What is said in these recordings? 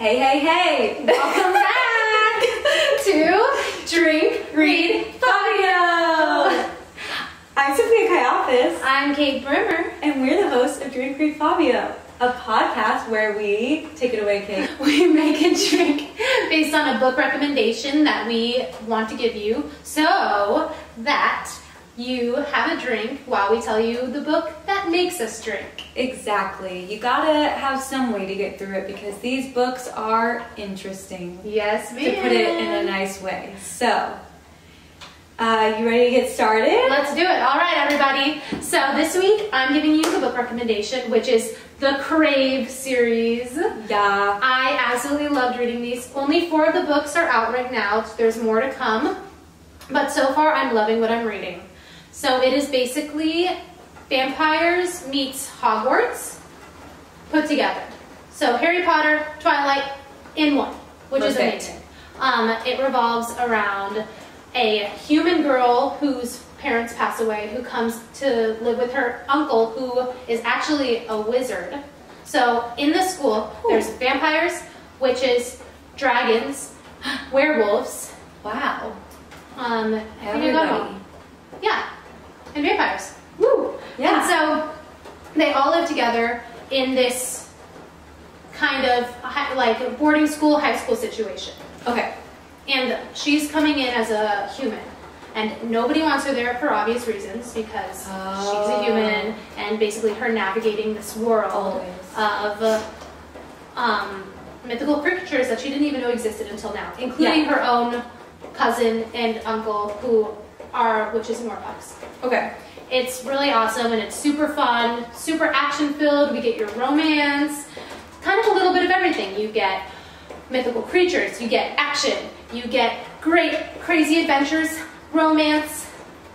Hey, hey, hey! Welcome back to Drink Read Fabio! I'm Sophia Kaiafas. I'm Kate Brimmer. And we're the hosts of Drink Read Fabio, a podcast where we, take it away, Kate. We make a drink based on a book recommendation that we want to give you so that you have a drink while we tell you the book that makes us drink. Exactly. You gotta have some way to get through it because these books are interesting. Yes, ma'am. To put it in a nice way. So, you ready to get started? Let's do it. All right, everybody. So this week, I'm giving you the book recommendation, which is the Crave series. Yeah. I absolutely loved reading these. Only 4 of the books are out right now. There's more to come. But so far, I'm loving what I'm reading. So it is basically vampires meets Hogwarts put together. So Harry Potter, Twilight in one, which is amazing. It revolves around a human girl whose parents pass away, who comes to live with her uncle, who is actually a wizard. So in this school, there's vampires, witches, dragons, werewolves. Wow. Everybody. Yeah, and vampires. Woo! Yeah. And so they all live together in this kind of like boarding school, high school situation. Okay. And she's coming in as a human. And nobody wants her there for obvious reasons because she's a human and basically her navigating this world of mythical creatures that she didn't even know existed until now, including her own cousin and uncle who are witches and warlocks. Okay. It's really awesome and it's super fun, super action filled. We get your romance, kind of a little bit of everything. You get mythical creatures, you get action, you get great crazy adventures, romance,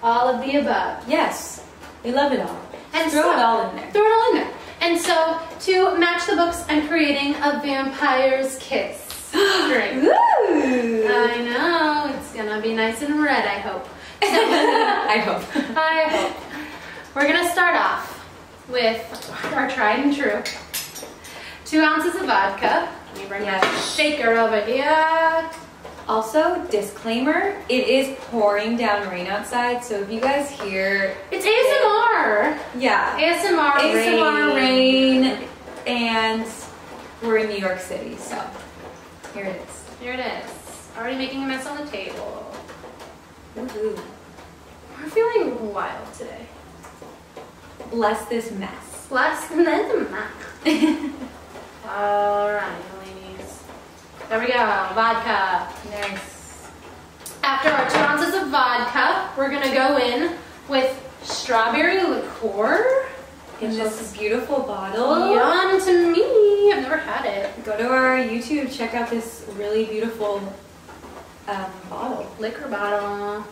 all of the above. Yes. We love it all. And throw it all in there. Throw it all in there. And so to match the books, I'm creating a vampire's kiss drink. Ooh. I know, it's gonna be nice and red, I hope. So, I hope. I hope. We're gonna start off with our tried and true 2 ounces of vodka. Let me bring my shaker over here. Also, disclaimer, it is pouring down rain outside, so if you guys hear... It's ASMR! Yeah. ASMR rain, and we're in New York City, so here it is. Here it is. Already making a mess on the table. Woohoo. We're feeling wild today. Bless this mess. Less than that. Alright, ladies. There we go. Vodka. Nice. After our 2 ounces of vodka, we're gonna go in with strawberry liqueur. In this beautiful bottle. Yum to me. I've never had it. Go to our YouTube, check out this really beautiful bottle. Liquor bottle.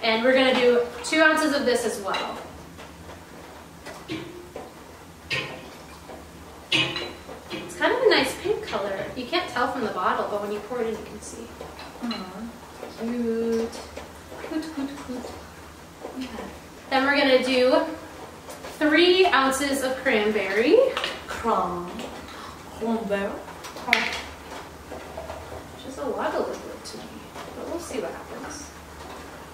And we're gonna do 2 ounces of this as well. It's kind of a nice pink color. You can't tell from the bottle, but when you pour it in, you can see. Aww. Cute. Cute. Yeah. Then we're gonna do 3 ounces of cranberry. Cranberry. Just a lot of liquid to me, but we'll see what happens.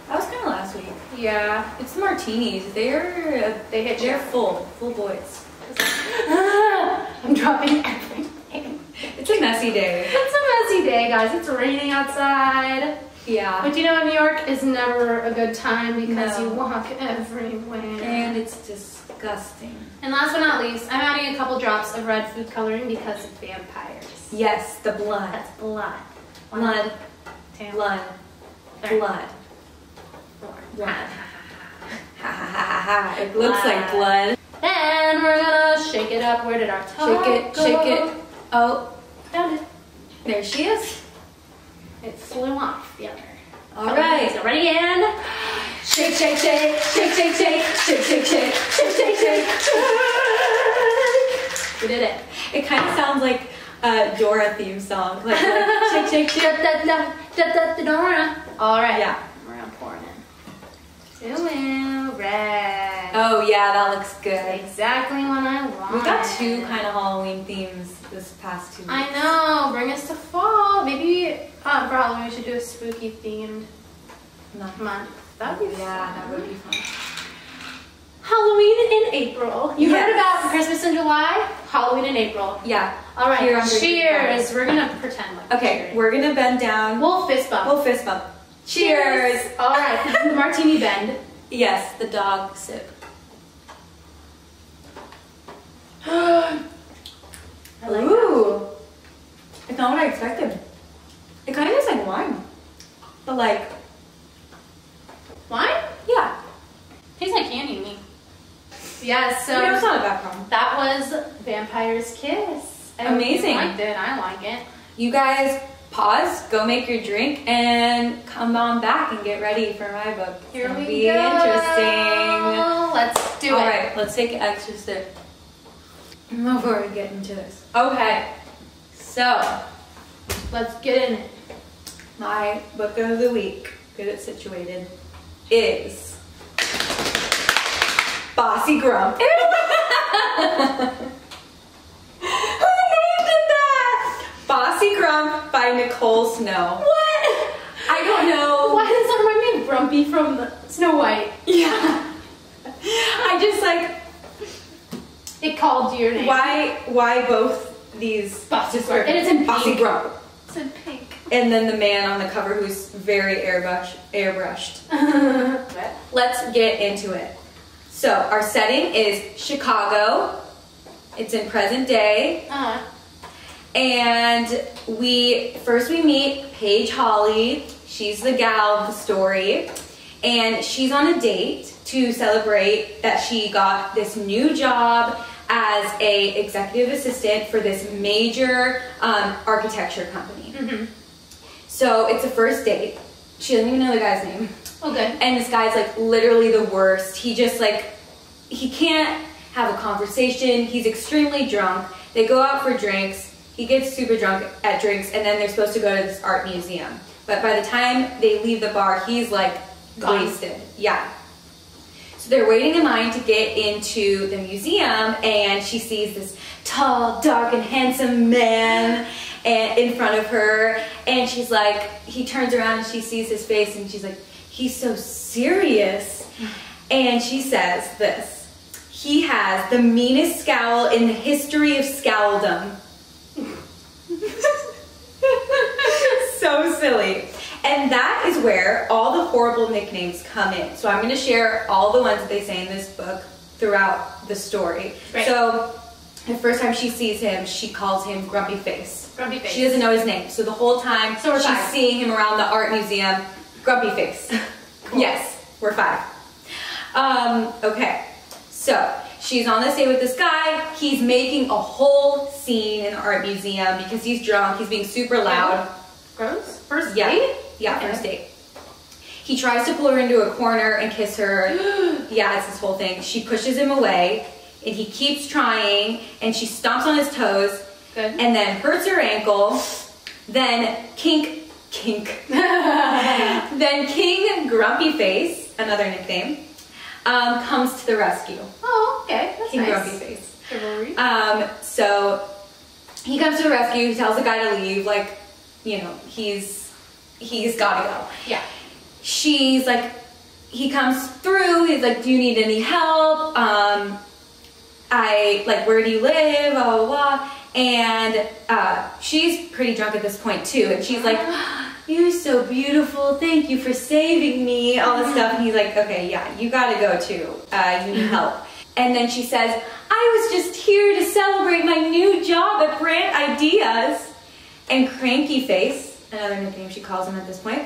That was kind of last week. Yeah. It's the martinis. They hit. They're full boys. I'm dropping everything. It's a messy day. It's a messy day, guys. It's raining outside. Yeah. But you know, in New York is never a good time because No. you walk everywhere. And it's disgusting. And last but not least, I'm adding a couple drops of red food coloring because of vampires. Yes, the blood. That's blood. Blood. Two, Blood. three, Blood. 4. Blood. Ha ha ha ha. It looks like blood. Then we're gonna shake it up. Where did our top go? Shake it. Oh, Found it. there she is. It flew off the other. All right. So ready and shake, shake, shake, shake, shake, shake, shake, shake, shake, shake, shake, shake. We did it. It kind of sounds like a Dora theme song. Like shake, shake, shake. Dora. All right. Yeah. We're gonna pour it in. Ooh, red. Oh yeah, that looks good. Exactly what I want. We've got 2 kind of Halloween themes this past 2 weeks. I know. Bring us to fall. Maybe for Halloween we should do a spooky themed month. That would be fun. That would be fun. Halloween in April. You heard about Christmas in July? Halloween in April. Yeah. All right. Here on Cheers. We're gonna pretend like. Okay. We're gonna bend down. We'll fist bump. We'll fist bump. Cheers. All right. Martini bend. Yes. The dog sip. I like Ooh. It's not what I expected. It kind of tastes like wine, but like. Wine? Yeah. Tastes like candy to me. Yeah, so Yeah, it's not a bad problem. that was Vampire's Kiss. I hope Amazing. You liked it. I like it. You guys pause, go make your drink, and come on back and get ready for my book. It's Here gonna we be go. interesting. Let's do it. All right, let's take an extra sip before we get into this. Okay, so Let's get in it. my book of the week, get it situated, is Bossy Grump. Who named it that? Bossy Grump by Nicole Snow. What? I don't know. Why does that remind me of Grumpy from Snow White? Yeah. I just like, It called you your name. why both these Bossy just Grump. And it's in Bossy pink. Grump. It's in pink. And then the man on the cover who's very airbrushed. Let's get into it. So our setting is Chicago. It's in present day. And we meet Paige Holly. She's the gal of the story. And she's on a date to celebrate that she got this new job as a executive assistant for this major architecture company. Mm-hmm. So it's a first date. She doesn't even know the guy's name. Okay. And this guy's like literally the worst. He just like, he can't have a conversation. He's extremely drunk. They go out for drinks. He gets super drunk at drinks, and then they're supposed to go to this art museum. But by the time they leave the bar, he's like wasted. Yeah. So they're waiting in line to get into the museum, and she sees this tall, dark, and handsome man in front of her, and she's like, he turns around and she sees his face, and she's like, he's so serious. And she says this, he has the meanest scowl in the history of scowldom. So silly. And that is where all the horrible nicknames come in. So I'm going to share all the ones that they say in this book throughout the story. Right. So the first time she sees him, she calls him Grumpy Face. Grumpy Face. She doesn't know his name. So the whole time So we're she's five. seeing him around the art museum, Grumpy Face. Cool. Yes, we're 5. Okay, so she's on this date with this guy. He's making a whole scene in the art museum because he's drunk. He's being super loud. Gross? First Yeah. date? Yeah, Okay. first date. He tries to pull her into a corner and kiss her. Yeah, it's this whole thing. She pushes him away, and he keeps trying, and she stomps on his toes, Good. and then hurts her ankle. Then then King Grumpy Face, another nickname, comes to the rescue. Oh, okay. That's King nice. Grumpy Face. Chivalry. So he comes to the rescue. He tells the guy to leave. Like, you know, he's gotta go. Yeah. She's like, he comes through. He's like, do you need any help? Where do you live? Blah, blah, blah. And she's pretty drunk at this point too. And she's like, you're so beautiful. Thank you for saving me. All this stuff. And he's like, okay, yeah, you gotta go too. You need help. And then she says, I was just here to celebrate my new job at Brand Ideas. And Cranky Face, another nickname she calls him at this point,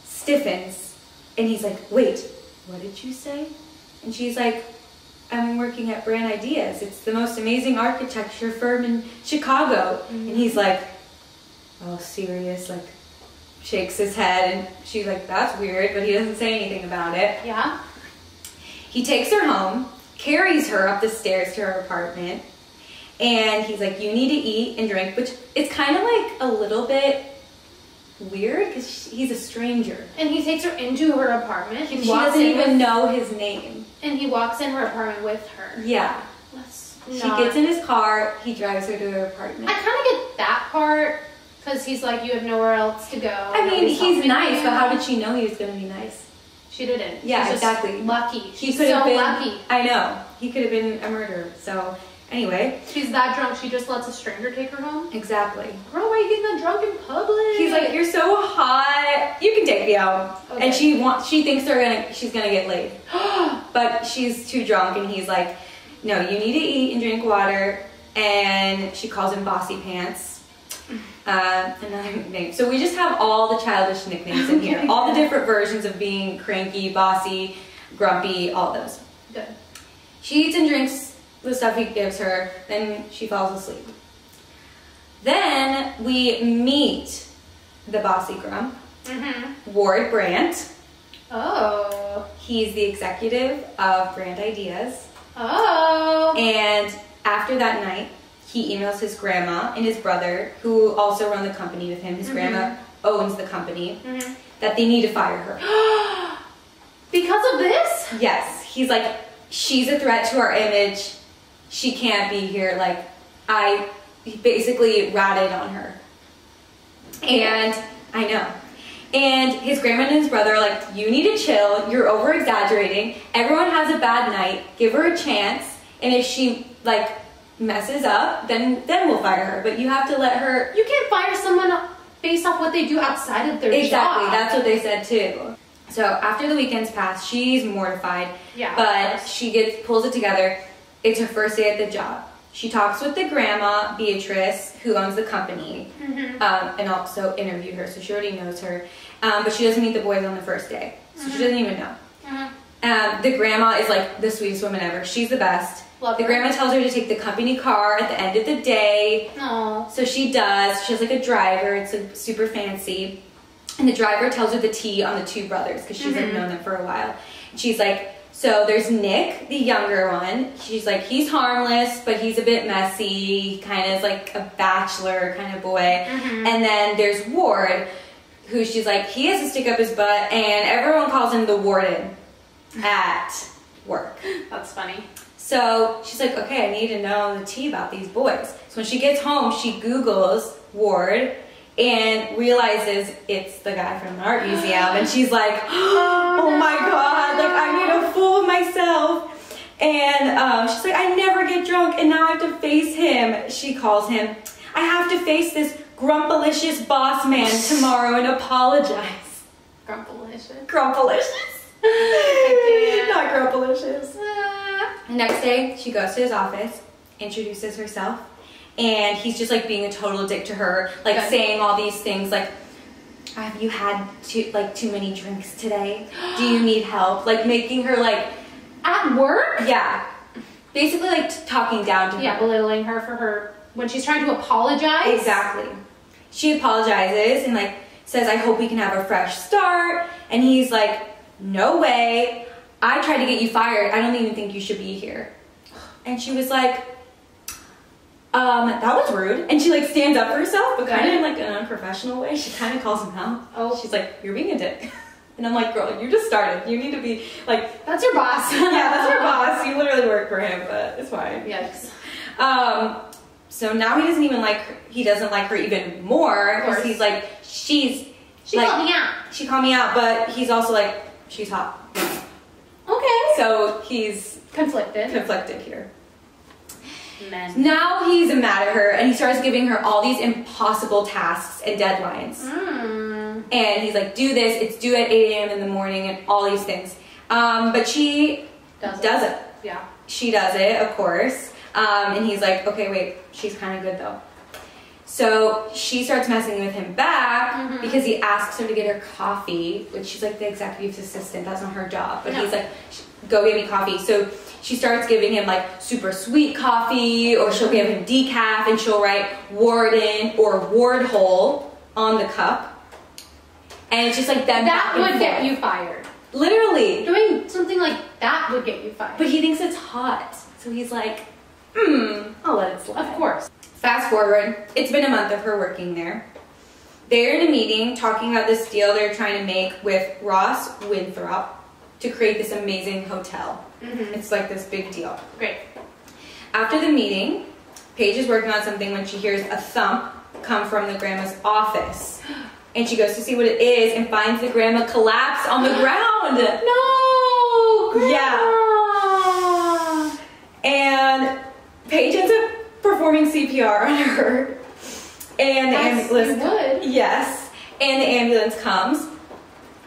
stiffens. And he's like, wait, what did you say? And she's like, I'm working at Brand Ideas. It's the most amazing architecture firm in Chicago. Mm-hmm. And he's like, oh, serious? Like, shakes his head. And she's like, that's weird, but he doesn't say anything about it. Yeah. He takes her home, carries her up the stairs to her apartment, and he's like, you need to eat and drink, which is kind of like a little bit weird because he's a stranger. And he takes her into her apartment. She doesn't even know his name. And he walks in her apartment with her. Yeah. That's She gets in his car, he drives her to her apartment. I kind of get that part, because he's like, you have nowhere else to go. I mean, he's nice, but how did she know he was going to be nice? She didn't. Yeah, She's exactly. Lucky. She's so lucky. I know. He could have been a murderer. So, anyway. She's that drunk, she just lets a stranger take her home? Exactly. Girl, why are you getting that drunk in public? He's like, you're so hot. You can take me out. Okay. And she thinks she's gonna get laid. But she's too drunk, and he's like, no, you need to eat and drink water. And she calls him Bossy Pants. Another nickname. So we just have all the childish nicknames in here. All the different versions of being cranky, bossy, grumpy, all those. Good. She eats and drinks the stuff he gives her, then she falls asleep. Then we meet the Bossy Grump, Ward Brandt. Oh. He's the executive of Brand Ideas. Oh. And after that night, he emails his grandma and his brother, who also run the company with him. His grandma owns the company, that they need to fire her. Because of this? Yes. He's like, she's a threat to our image. She can't be here. Like, he basically ratted on her. And I know. And his grandma and his brother are like, you need to chill. You're over exaggerating. Everyone has a bad night. Give her a chance. And if she like messes up, then we'll fire her. But you have to let her. You can't fire someone based off what they do outside of their job. Exactly. That's what they said too. So after the weekend's passed, she's mortified. Yeah. But she pulls it together. It's her first day at the job. She talks with the grandma, Beatrice, who owns the company, and also interviewed her, so she already knows her. But she doesn't meet the boys on the first day, so she doesn't even know. The grandma is like the sweetest woman ever. She's the best. Love the her. grandma tells her to take the company car at the end of the day. Aww. So she does. She has like a driver. It's like super fancy. And the driver tells her the tea on the two brothers because she's like known them for a while. And she's like, so there's Nick, the younger one. She's like, he's harmless, but he's a bit messy. He kind of is like a bachelor kind of boy. And then there's Ward, who she's like, he has to stick up his butt, and everyone calls him the warden at work. That's funny. So she's like, okay, I need to know the tea about these boys. So when she gets home, she Googles Ward and realizes it's the guy from the art museum, and she's like, oh my god, like I made a fool of myself. And she's like, I never get drunk, and now I have to face him. She calls him, I have to face this grumpalicious boss man tomorrow and apologize. Grumpalicious. Grumpalicious. Not grumpalicious. Next day, she goes to his office, introduces herself, and he's just like being a total dick to her, like saying all these things like, have you had too many drinks today? Do you need help? Like making her like At work? Yeah. Basically like talking down to her. Yeah, belittling her for her when she's trying to apologize. Exactly. She apologizes and like says, I hope we can have a fresh start. And he's like, no way. I tried to get you fired. I don't even think you should be here. And she was like, that was rude. And she like stands up for herself, but kind of in like an unprofessional way. She kind of calls him out. Oh. She's like, you're being a dick. And I'm like, girl, you just started. You need to be like, that's your boss. Yeah, that's your boss. You literally work for him, but it's fine. Yikes. So now he doesn't even like her. He doesn't like her even more because he's like, she like, called me out. She called me out, but he's also like, she's hot. Okay. So he's conflicted here. Men. Now he's mad at her, and he starts giving her all these impossible tasks and deadlines. And he's like, do this, it's due at 8 a.m. in the morning, and all these things. But she does it. Yeah. She does it, of course. And he's like, okay, wait, she's kind of good though. So she starts messing with him back because he asks her to get her coffee, which she's like the executive assistant. That's not her job. But he's like, go get me coffee. So she starts giving him like super sweet coffee, or she'll give him decaf, and she'll write Warden or Ward Hole on the cup. And it's just like them back and forth. That would get you fired. Literally. Doing something like that would get you fired. But he thinks it's hot. So he's like, I'll let it slide. Of course. Fast forward, it's been a month of her working there. They're in a meeting talking about this deal they're trying to make with Ross Winthrop to create this amazing hotel. It's like this big deal. Great. After the meeting, Paige is working on something when she hears a thump come from the grandma's office. And she goes to see what it is and finds the grandma collapsed on the ground. No! Grandma! Yeah. And Paige ends up performing CPR on her. And the ambulance would. Yes. And the ambulance comes.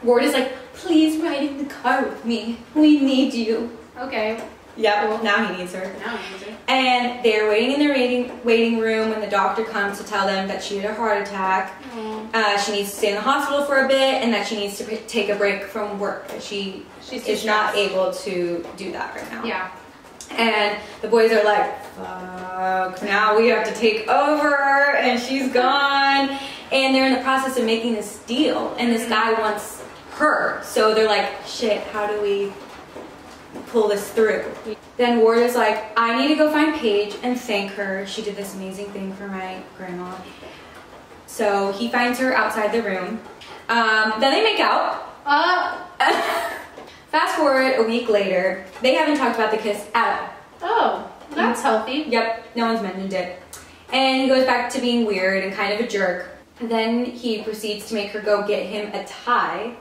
Ward is like, please ride in the car with me. We need you. Okay. Yep, Cool. now he needs her. Now he needs her. And they're waiting in the waiting room when the doctor comes to tell them that she had a heart attack. She needs to stay in the hospital for a bit, and that she needs to take a break from work. That she's not able to do that right now. Yeah. And the boys are like, fuck, now we have to take over, and she's gone. And they're in the process of making this deal, and this guy wants her. So they're like, shit, how do we pull this through? Then Ward is like, I need to go find Paige and thank her. She did this amazing thing for my grandma. So he finds her outside the room. Then they make out. Fast forward a week later, they haven't talked about the kiss at all. Oh, that's healthy. Yep, no one's mentioned it. And he goes back to being weird and kind of a jerk. Then he proceeds to make her go get him a tie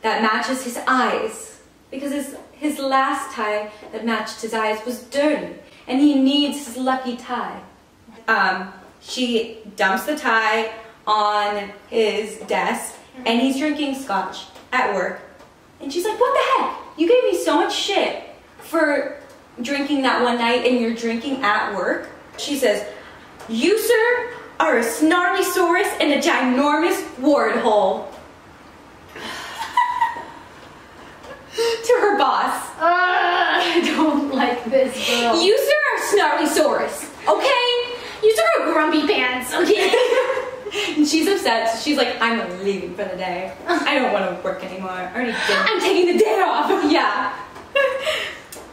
that matches his eyes. Because his last tie that matched his eyes was dirty. And he needs his lucky tie. She dumps the tie on his desk. And he's drinking scotch at work. And she's like, what the heck? You gave me so much shit for drinking that one night, and you're drinking at work. She says, you, sir, are a snarly saurus and a ginormous warthole. To her boss. I don't like this girl. You, sir, are a snarly saurus, okay? You sir are grumpy pants, okay? And she's upset, so she's like, I'm leaving for the day. I don't want to work anymore. I already did. I'm taking the day off. Yeah.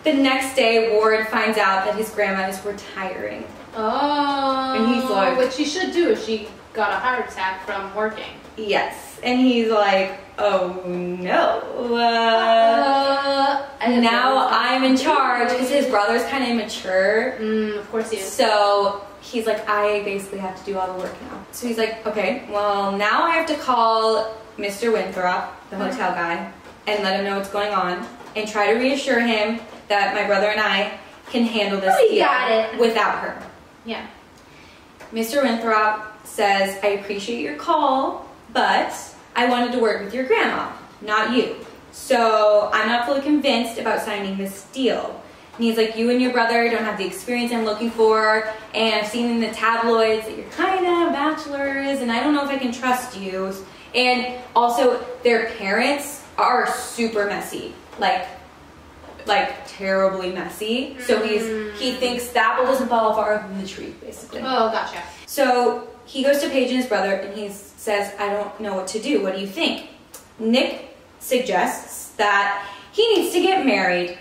The next day, Ward finds out that his grandma is retiring. Oh. And he's like, which she should do if she got a heart attack from working. yes. And he's like, oh no. Now I'm in charge, because his brother's kind of immature. Of course he is. So he's like, I basically have to do all the work now. So he's like, okay, well, now I have to call Mr. Winthrop, the hotel guy, and let him know what's going on, and try to reassure him that my brother and I can handle this deal without her. Yeah. Mr. Winthrop says, I appreciate your call, but I wanted to work with your grandma, not you. So I'm not fully convinced about signing this deal. And he's like, you and your brother don't have the experience I'm looking for, and I've seen in the tabloids that you're kind of bachelors, and I don't know if I can trust you. And also, their parents are super messy, like terribly messy. So he thinks the apple doesn't fall far from the tree, basically. Oh, gotcha. So he goes to Paige and his brother, and he says, I don't know what to do. What do you think? Nick suggests that he needs to get married.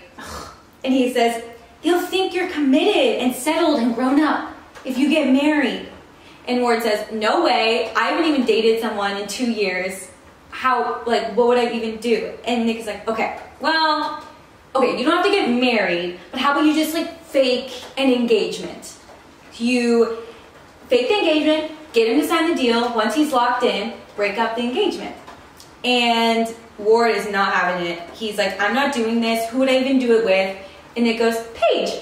And he says, he'll think you're committed and settled and grown up if you get married. And Ward says, no way. I haven't even dated someone in 2 years. What would I even do? And Nick is like, okay, you don't have to get married, but how about you just fake an engagement? You fake the engagement, get him to sign the deal. Once he's locked in, break up the engagement. And Ward is not having it. He's like, I'm not doing this. Who would I even do it with? And Nick goes, Paige.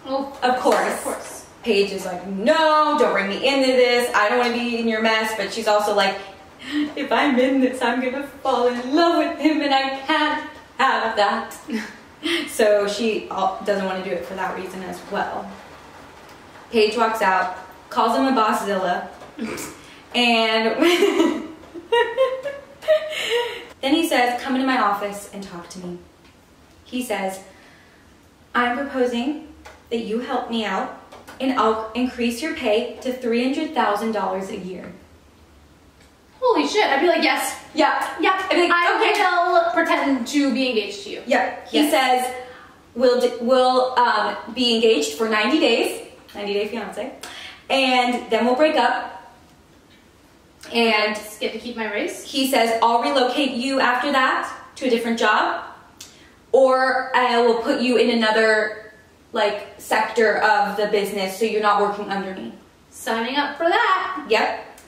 Oh, of course. Of course. Paige is like, no, don't bring me into this. I don't want to be in your mess. But she's also like, if I'm in this, I'm going to fall in love with him, and I can't have that. So she doesn't want to do it for that reason as well. Paige walks out, calls him a bosszilla, and then he says, come into my office and talk to me. He says, I'm proposing that you help me out, and I'll increase your pay to $300,000 a year. Holy shit, I'd be like, yes. Yeah. I'd be like, I will pretend to be engaged to you. Yeah. He says, we'll be engaged for 90 days, 90-day fiance, and then we'll break up. And just get to keep my raise. He says, I'll relocate you after that to a different job, or I will put you in another like sector of the business, so you're not working under me. Signing up for that. Yep.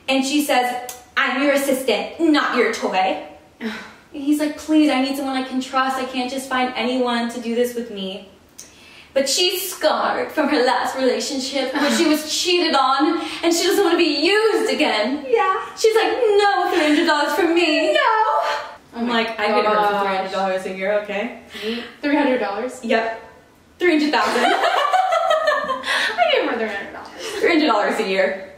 And she says, I'm your assistant, not your toy. And he's like, please, I need someone I can trust. I can't just find anyone to do this with me. But she's scarred from her last relationship where she was cheated on and she doesn't want to be used again. Yeah. She's like, no $300 from me. No. I'm like, I get her for $300 a year, okay? $300? Yep. $300,000. I give her $300. $300 a year.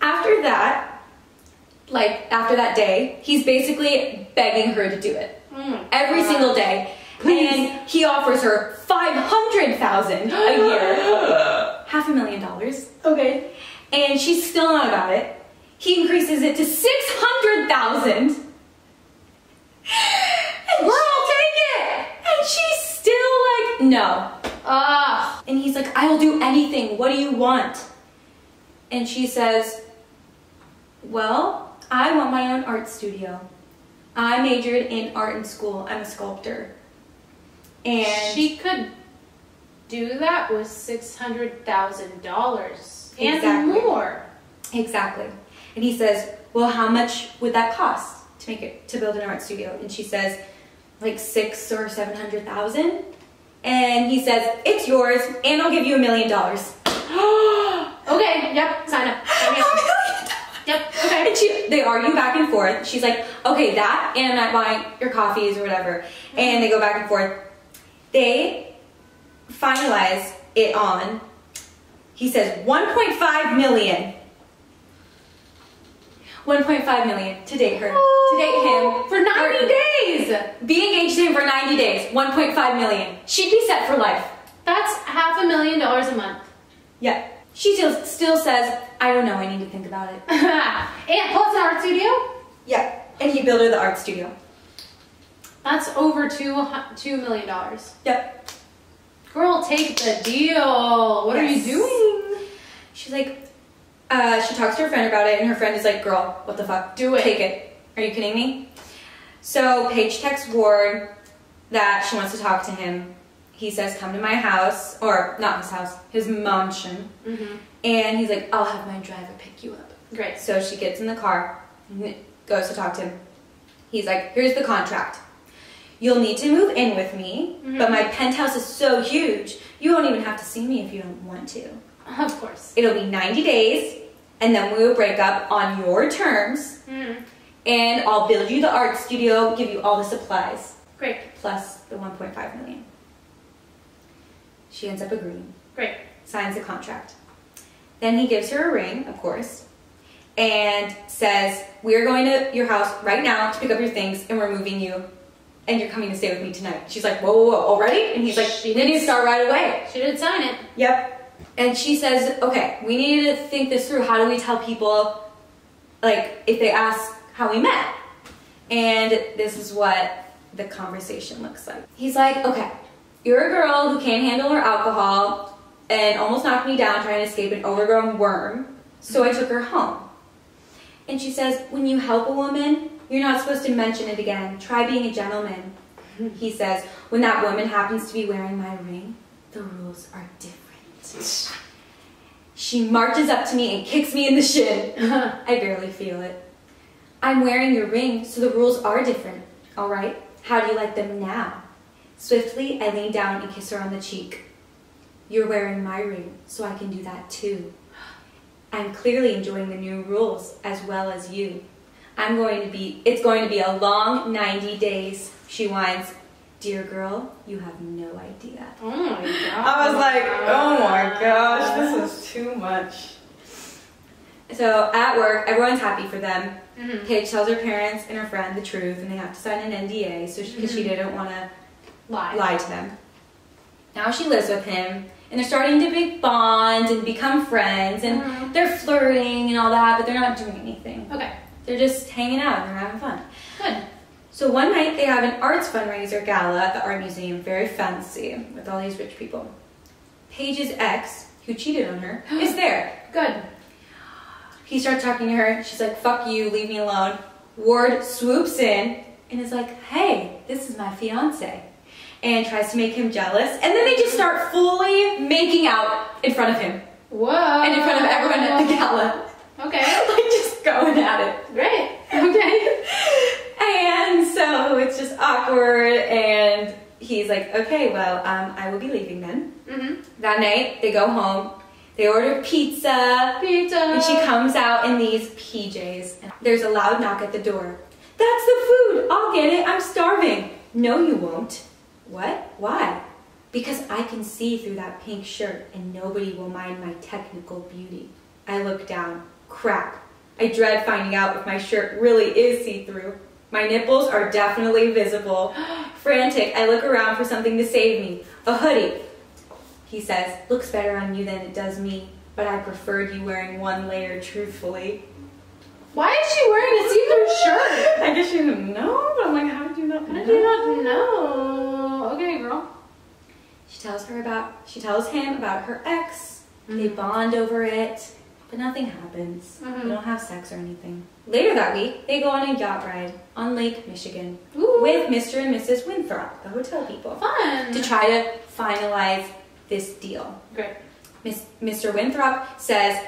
After that, like after that day, he's basically begging her to do it. Every single day. Please. And he offers her $500,000 a year. $500,000. Okay. And she's still not about it. He increases it to $600,000. Girl, take it! And she's still like, no. And he's like, I will do anything. What do you want? And she says, well, I want my own art studio. I majored in art in school. I'm a sculptor. And she could do that with $600,000 and exactly. more. Exactly. And he says, well, how much would that cost to build an art studio? And she says, like $600,000 or $700,000. And he says, it's yours, and I'll give you $1 million. Okay, yep, sign up. Yep, okay. And they argue back and forth. She's like, okay, that, and I'm buying your coffees or whatever. And they go back and forth. They finalize it on, he says, $1.5 million. $1.5 million to date her. To date him. For 90 days! Be engaged to him for 90 days. $1.5 million. She'd be set for life. That's $500,000 a month. Yeah. She still says, I don't know, I need to think about it. And plus an art studio? Yeah. And he built her the art studio. That's over $2 million. Yep. Girl, take the deal. What are you doing? She's like, she talks to her friend about it, and her friend is like, girl, what the fuck? Do it. Take it. Are you kidding me? So Paige texts Ward that she wants to talk to him. He says, come to my house, or not his house, his mansion. And he's like, I'll have my driver pick you up. Great. So she gets in the car, and goes to talk to him. He's like, here's the contract. You'll need to move in with me, but my penthouse is so huge, you won't even have to see me if you don't want to. Of course. It'll be 90 days, and then we will break up on your terms, and I'll build you the art studio, give you all the supplies. Great. Plus the $1.5 million. She ends up agreeing. Great. Signs the contract. Then he gives her a ring, of course, and says, we're going to your house right now to pick up your things, and we're moving you, and you're coming to stay with me tonight. She's like, whoa, whoa, whoa, already? And he's like, we need to start right away. She did sign it. Yep. And she says, okay, we need to think this through. How do we tell people, like, if they ask how we met? And this is what the conversation looks like. He's like, okay, you're a girl who can't handle her alcohol and almost knocked me down trying to escape an overgrown worm, so I took her home. And she says, when you help a woman, you're not supposed to mention it again. Try being a gentleman. He says, when that woman happens to be wearing my ring, the rules are different. She marches up to me and kicks me in the shin. I barely feel it. I'm wearing your ring, so the rules are different. All right? How do you like them now? Swiftly, I lean down and kiss her on the cheek. You're wearing my ring, so I can do that too. I'm clearly enjoying the new rules as well as you. It's going to be a long 90 days, she whines. Dear girl, you have no idea. Oh my gosh. I was like, oh my gosh, this is too much. So at work, everyone's happy for them. Paige tells her parents and her friend the truth, and they have to sign an NDA because she didn't want to lie to them. Now she lives with him, and they're starting to bond and become friends, and they're flirting and all that, but they're not doing anything. Okay. They're just hanging out and they're having fun. Good. So one night they have an arts fundraiser gala at the art museum, very fancy, with all these rich people. Paige's ex, who cheated on her, is there. Good. He starts talking to her. She's like, fuck you, leave me alone. Ward swoops in and is like, hey, this is my fiance. and tries to make him jealous. And then they just start fully making out in front of him. Whoa. And in front of everyone at the gala. Okay. Like just going at it. Great. Okay. And so it's just awkward, and he's like, okay, well, I will be leaving then. That night, they go home. They order pizza. Pizza. And she comes out in these PJs. And there's a loud knock at the door. That's the food. I'll get it. I'm starving. No, you won't. What? Why? Because I can see through that pink shirt and nobody will mind my technical beauty. I look down. Crap. I dread finding out if my shirt really is see-through. My nipples are definitely visible. Frantic, I look around for something to save me. A hoodie. He says, looks better on you than it does me, but I preferred you wearing one layer truthfully. Why is she wearing a see-through shirt? I guess she didn't know, but I'm like, how did you not know? How did you not know? Okay, girl. She tells him about her ex. They bond over it, but nothing happens. They don't have sex or anything. Later that week, they go on a yacht ride on Lake Michigan with Mr. and Mrs. Winthrop, the hotel people. Fun. To try to finalize this deal. Great. Mr. Winthrop says,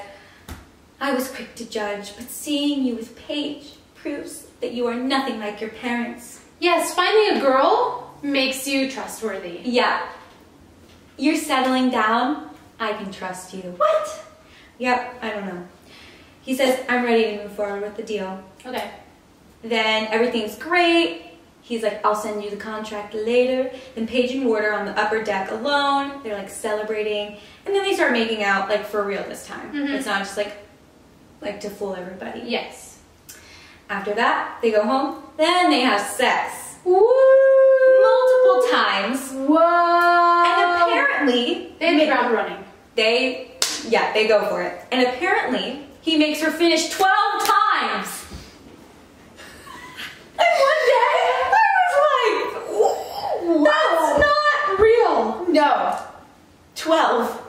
I was quick to judge, but seeing you with Paige proves that you are nothing like your parents. Yes, finding a girl makes you trustworthy. Yeah. You're settling down. I can trust you. What? Yep, I don't know. He says, I'm ready to move forward with the deal. Okay. Then everything's great. He's like, I'll send you the contract later. Then Paige and Ward are on the upper deck alone. They're like celebrating. And then they start making out like for real this time. It's not just like to fool everybody. Yes. After that, they go home. Then they have sex. Woo! Multiple times. Whoa! And apparently... They hit the ground running. They go for it. And apparently, he makes her finish 12 times. And one day, I was like, that's not real. No. 12.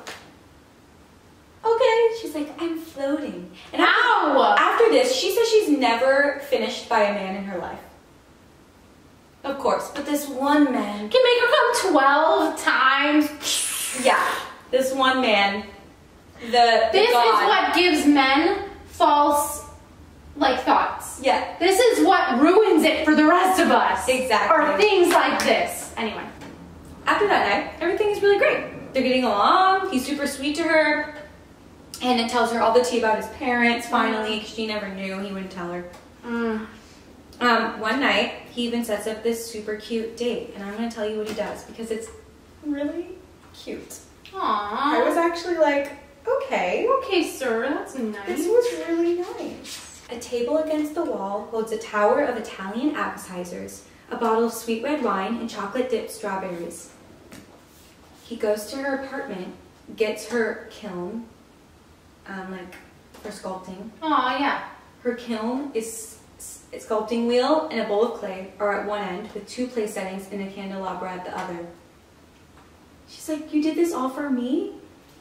Okay. She's like, I'm floating. And after this, she says she's never finished by a man in her life. Of course. But this one man Can make her come 12 times. Yeah. This one man, This is what gives men false, thoughts. Yeah. This is what ruins it for the rest of us. Exactly. Or things like this. Anyway. After that night, everything is really great. They're getting along. He's super sweet to her. And it tells her all the tea about his parents, finally, because she never knew. He wouldn't tell her. One night, he even sets up this super cute date. And I'm going to tell you what he does, because it's really cute. Aww. I was actually like, okay. Okay, sir, that's nice. This was really nice. A table against the wall holds a tower of Italian appetizers, a bottle of sweet red wine, and chocolate-dipped strawberries. He goes to her apartment, gets her kiln, for sculpting. Aw, yeah. Her kiln is a sculpting wheel and a bowl of clay are at one end, with 2 place settings and a candelabra at the other. She's like, you did this all for me?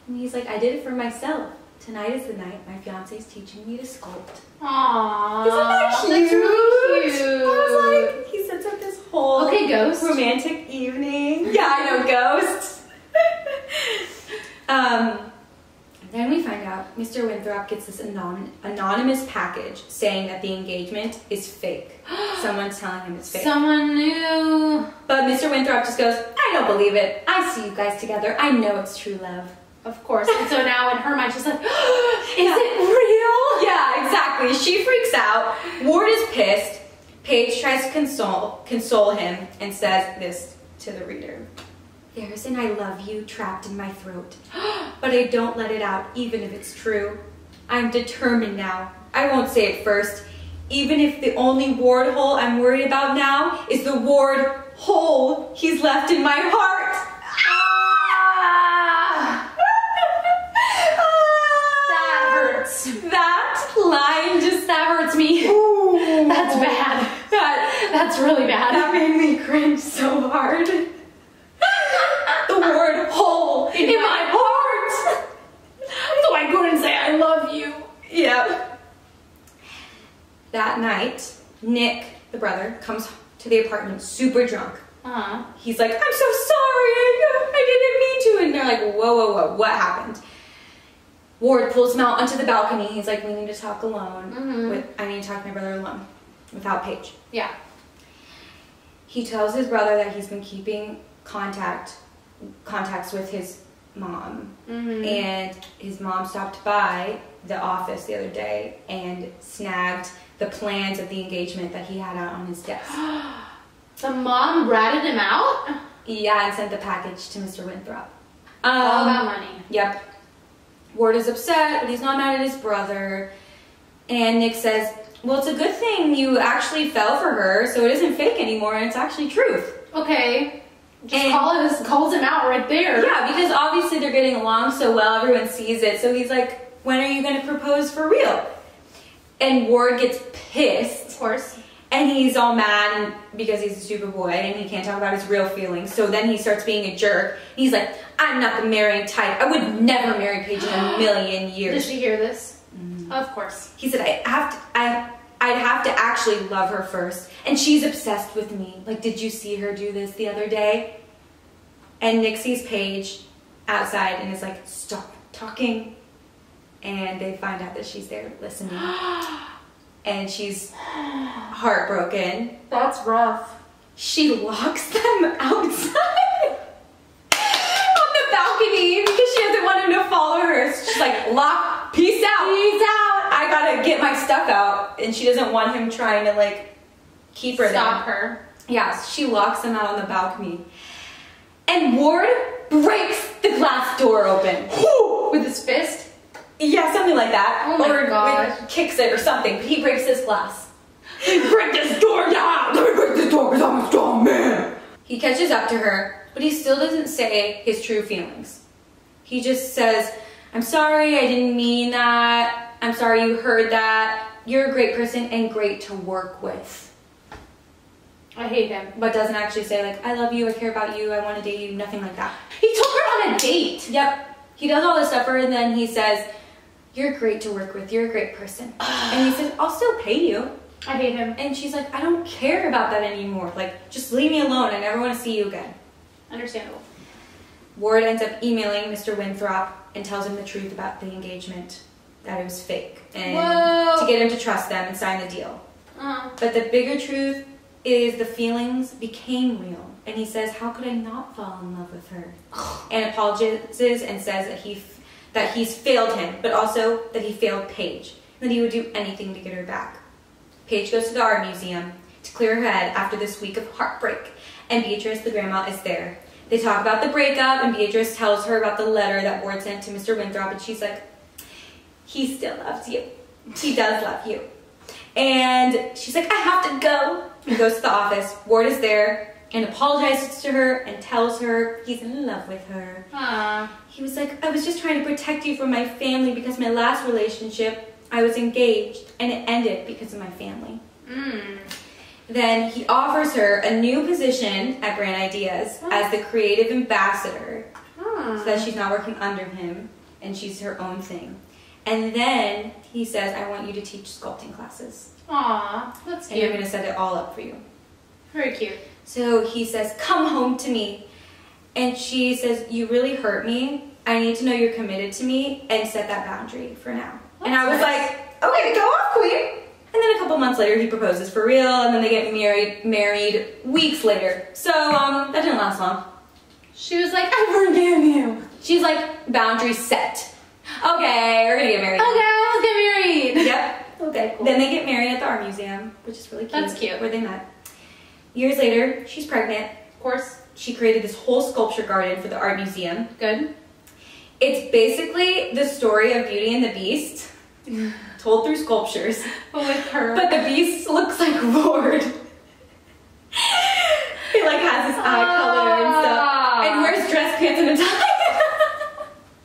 And he's like, I did it for myself. Tonight is the night my fiance's teaching me to sculpt. Aww. Isn't that cute? That's really cute. I was like, he sets up this whole ghost. romantic evening. Yeah, I know, ghost. Then we find out Mr. Winthrop gets this anonymous package saying that the engagement is fake. Someone's telling him it's fake. Someone knew. But Mr. Winthrop just goes, I don't believe it. I see you guys together. I know it's true love. Of course. And so now in her mind she's like, is it real? Yeah, exactly. She freaks out. Ward is pissed. Paige tries to console him and says this to the reader. There's an I love you trapped in my throat, but I don't let it out even if it's true. I'm determined now. I won't say it first, even if the only ward hole I'm worried about now is the ward hole he's left in my heart. That hurts. That line just... That hurts me. Ooh. That's bad. That's really bad. That made me cringe so hard. The word hole in my heart. So I couldn't say I love you. Yep. That night, Nick, the brother, comes to the apartment super drunk. He's like, I'm so sorry, I didn't mean to. And they're like, whoa, whoa, whoa, what happened? Ward pulls him out onto the balcony. He's like, we need to talk alone. I need to talk to my brother alone, without Paige. Yeah. He tells his brother that he's been keeping contacts with his mom. And his mom stopped by the office the other day and snagged the plans of the engagement that he had out on his desk. The mom ratted him out? Yeah, and sent the package to Mr. Winthrop. All about money. Yep. Ward is upset, but he's not mad at his brother. And Nick says, well, it's a good thing you actually fell for her, so it isn't fake anymore, and it's actually truth. Okay. Just calls him out right there. Yeah, because obviously they're getting along so well, everyone sees it, so he's like, when are you going to propose for real? And Ward gets pissed. Of course. And he's all mad because he's a stupid boy and he can't talk about his real feelings. So then he starts being a jerk. He's like, I'm not the marrying type. I would never marry Paige in a million years. Did she hear this? Of course. He said, I'd have to actually love her first. And she's obsessed with me. Like, did you see her do this the other day? And Nick sees Paige outside and is like, stop talking. And they find out that she's there listening. And she's heartbroken. That's rough. She locks them outside on the balcony because she doesn't want him to follow her. So she's like, lock, peace out. Peace out. I gotta get my stuff out. And she doesn't want him trying to like keep her Stop there. her. Yeah, so she locks them out on the balcony. And Ward breaks the glass door open. With his fist? Yeah, something like that. Oh my gosh. Kicks it or something. But he breaks this glass. Break this door down! Let me break this door because I'm a strong man! He catches up to her, but he still doesn't say his true feelings. He just says, I'm sorry, I didn't mean that. I'm sorry you heard that. You're a great person and great to work with. I hate him. But doesn't actually say like, I love you, I care about you, I want to date you, nothing like that. He took her on a date. Yep. He does all this stuff for her and then he says, you're great to work with, you're a great person. And he says, I'll still pay you. I hate him. And she's like, I don't care about that anymore. Like, just leave me alone. I never want to see you again. Understandable. Ward ends up emailing Mr. Winthrop and tells him the truth about the engagement, that it was fake. And to get him to trust them and sign the deal. But the bigger truth is the feelings became real. And he says, how could I not fall in love with her? And apologizes and says that he's failed him, but also that he failed Paige. That he would do anything to get her back. Paige goes to the art museum to clear her head after this week of heartbreak, and Beatrice, the grandma, is there. They talk about the breakup, and Beatrice tells her about the letter that Ward sent to Mr. Winthrop, and she's like, he still loves you. He does love you. And she's like, I have to go. He goes to the office. Ward is there and apologizes to her and tells her he's in love with her. He was like, I was just trying to protect you from my family because my last relationship, I was engaged, and it ended because of my family. Then he offers her a new position at Brand Ideas as the creative ambassador, so that she's not working under him, and she's her own thing. And then he says, I want you to teach sculpting classes. Aw, that's cute. And you're going to set it all up for you. Very cute. So he says, come home to me. And she says, you really hurt me. I need to know you're committed to me, and set that boundary for now. And I was like, okay, go off, queen. And then a couple months later, he proposes for real, and then they get married weeks later. So, that didn't last long. She was like, I forgive you. She's like, boundary set. Okay, we're gonna get married. Okay, let's get married. Yep. Okay, cool. Then they get married at the art museum, which is really cute. That's cute. Where they met. Years later, she's pregnant. Of course. She created this whole sculpture garden for the art museum. Good. It's basically the story of Beauty and the Beast. Told through sculptures. But with her. But the Beast looks like Ward. He like has his eye color and stuff. And wears dress pants and a tie.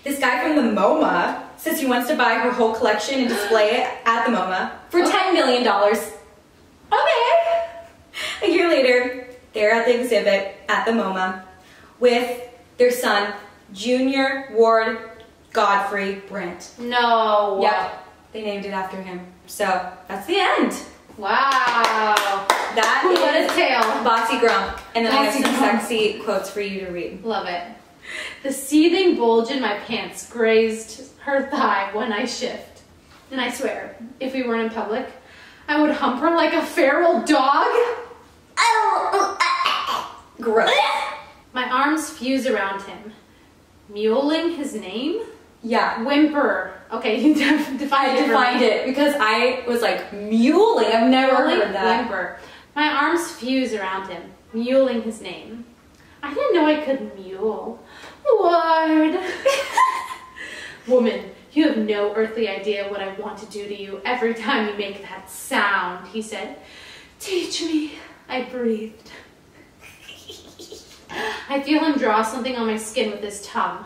This guy from the MoMA says he wants to buy her whole collection and display it at the MoMA for $10 million. Okay. A year later, they're at the exhibit at the MoMA with their son, Junior Ward Godfrey Brent. No. Yep. They named it after him. So, that's the end. Wow. That What is a tale. Bossy Grump. And then I have Bossy some Grump. sexy quotes for you to read. Love it. The seething bulge in my pants grazed her thigh when I shift. And I swear, if we weren't in public, I would hump her like a feral dog. Gross. My arms fuse around him. Mewling his name? Yeah. Whimper. Okay, you defined it because I was like, mewling. I've never heard that. Whimper. My arms fuse around him, mewling his name. I didn't know I could mule. Lord. Woman, you have no earthly idea what I want to do to you every time you make that sound, he said. Teach me, I breathed. I feel him draw something on my skin with his tongue.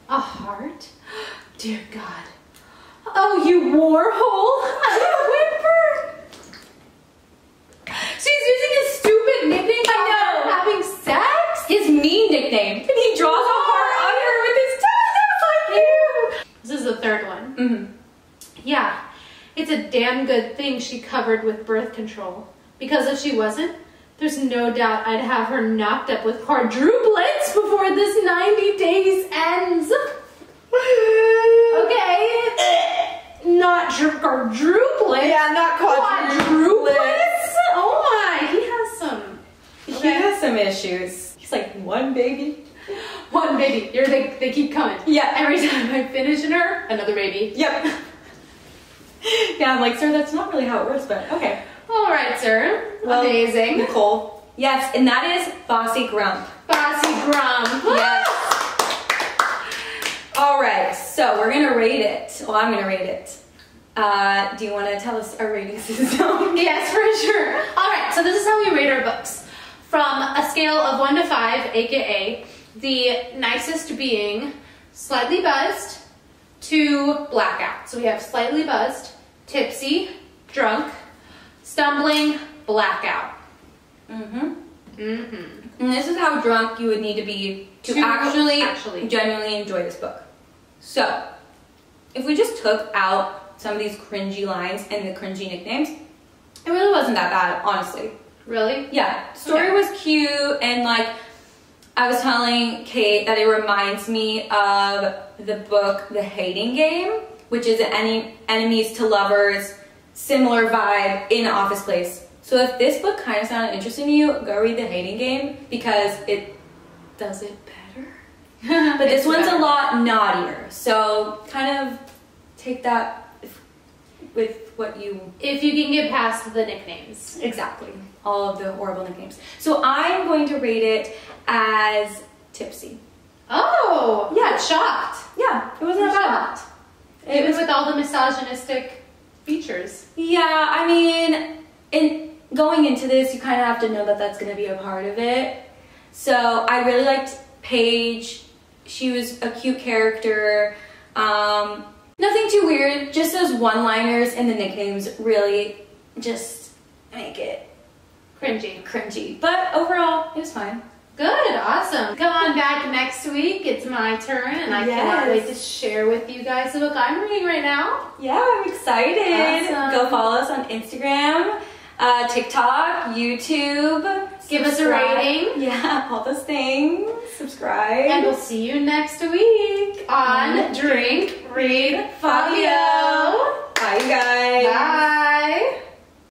A heart? Dear God. Oh, you warhole! I whimper! She's using his stupid nickname I know. for having sex? His mean nickname. And he draws a heart on her with his tongue. That's like you. This is the third one. Mm-hmm. Yeah, it's a damn good thing she covered with birth control. Because if she wasn't, there's no doubt I'd have her knocked up with quadruplets before this 90 days ends. Okay. Not quadruplets. Yeah, not Quadruplets? Oh my, he has some. He has some issues. He's like, one baby. One baby. They keep coming. Yeah. Every time I finish in her, another baby. Yep. Yeah, I'm like, sir, that's not really how it works, but okay. All right, sir. Well, amazing. Nicole. Yes, and that is Bossy Grump. Bossy Grump. Yes. All right, so we're gonna rate it. Well, I'm gonna rate it. Do you want to tell us our rating system? Yes, for sure. All right, so this is how we rate our books. From a scale of 1 to 5, aka the nicest being slightly buzzed to blackout. So we have slightly buzzed, tipsy, drunk, stumbling, blackout. Mm-hmm. Mm-hmm. And this is how drunk you would need to be to actually genuinely enjoy this book. So, if we just took out some of these cringy lines and the cringy nicknames, it really wasn't that bad, honestly. Really? Yeah. Story was cute, and like, I was telling Kate that it reminds me of the book The Hating Game, which is an enemies to lovers, similar vibe in an office place. So if this book kind of sounded interesting to you, go read The Hating Game because it does it better. But this one's a lot naughtier, so kind of take that with what you... If you can get past the nicknames. Exactly. All of the horrible nicknames. So I'm going to rate it as tipsy. Oh! Yeah, shocked. Yeah, it wasn't that bad. Even with all the misogynistic features. Yeah, I mean, going into this, you kind of have to know that that's going to be a part of it. So I really liked Paige. She was a cute character. Nothing too weird. Just those one-liners and the nicknames really just make it cringy. But overall, it was fine. Good, awesome. Come on back next week. It's my turn, and I cannot wait to share with you guys the book I'm reading right now. Yeah, I'm excited. Awesome. Go follow us on Instagram, TikTok, YouTube. Give us a rating. Yeah, all those things. Subscribe. And we'll see you next week on Drink, Read, Fabio. Bye, you guys. Bye.